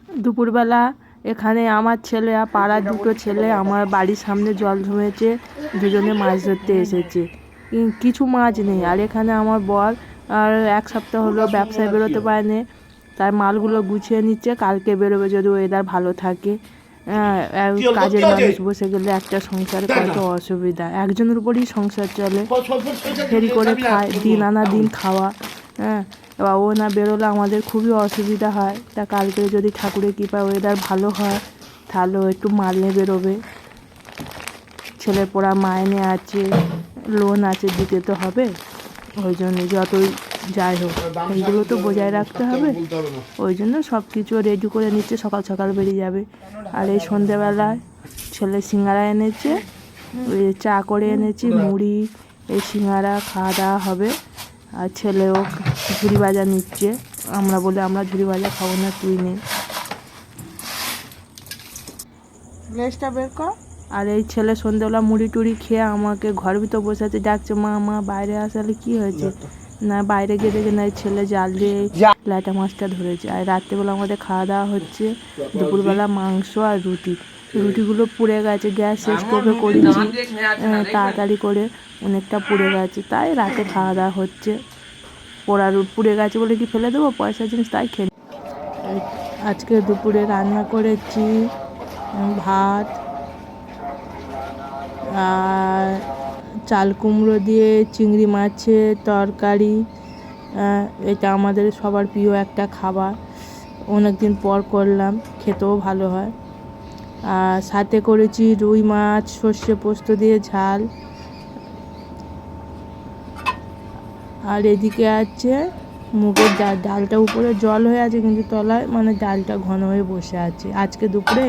দুপুরবেলা এখানে আমার ছেলে আর পাড়ার দুটো ছেলে আমার বাড়ির সামনে জল জমেছে, দুজনে মাছ ধরতে এসেছে। কিছু মাছ নেই, আর এখানে আমার বর আর এক সপ্তাহ হলো ব্যবসায় বেরোতে পারেনি, তার মালগুলো গুছিয়ে নিচ্ছে, কালকে বেরোবে যদি ওয়েদার ভালো থাকে। কাজের মানুষ বসে গেলে একটা সংসারে কত অসুবিধা, একজনের উপরই সংসার চলে, ফেরি করে খায়, দিন আনা দিন খাওয়া। এবার ও না বেরোলে আমাদের খুবই অসুবিধা হয়। তা কালকে যদি ঠাকুরের কৃপা ওয়েদার ভালো হয় তাহলে একটু মাল নিয়ে বেরোবে। ছেলের পড়া মাইনে আছে, লোন আছে, দিতে তো হবে, ওই জন্য যতই যাই হোক এইগুলো তো বজায় রাখতে হবে, ওই জন্য সব কিছু রেডি করে নিচ্ছে, সকাল সকাল বেরিয়ে যাবে। আর এই সন্ধেবেলায় ছেলে সিঙ্গারা এনেছে, ওই চা করে এনেছি, মুড়ি, এই সিঙ্গারা খাওয়া দাওয়া হবে। আর ছেলেও ঝুড়ি ভাজা নিচ্ছে, আমরা বলে আমরা ঝুড়ি ভাজা খাবো না, তুই নে গ্যাসটা বের কর। আর এই ছেলে সন্ধ্যেবেলা মুড়ি টুড়ি খেয়ে আমাকে ঘর ভিতর বসে আছে, ডাকছে মা মা বাইরে আসলে কি হয়েছে, না বাইরে গিয়ে দেখে না ছেলে জাল দিয়ে ল্যাটা মাছটা ধরেছে। আর রাত্রেবেলা আমাদের খাওয়া দাওয়া হচ্ছে, দুপুরবেলা মাংস আর রুটি, রুটিগুলো পুড়ে গেছে, গ্যাস শেষ করে করেছি তাড়াতাড়ি করে, অনেকটা পুড়ে গেছে, তাই রাতে খাওয়া দাওয়া হচ্ছে। পুড়ে গেছে বলে কি ফেলে দেবো, পয়সার জিনিস, তাই খেয়ে। আজকে দুপুরে রান্না করেছি ভাত আর চাল কুমড়ো দিয়ে চিংড়ি মাছের তরকারি। এটা আমাদের সবার প্রিয় একটা খাবার, অনেক দিন পর করলাম, খেতেও ভালো হয়। আর সাথে করেছি রুই মাছ সর্ষে পোস্ত দিয়ে ঝাল। আর এদিকে আছে মুগের ডাল, ডালটা উপরে জল হয়ে আছে কিন্তু তলায় মানে ডালটা ঘন হয়ে বসে আছে। আজকে দুপুরে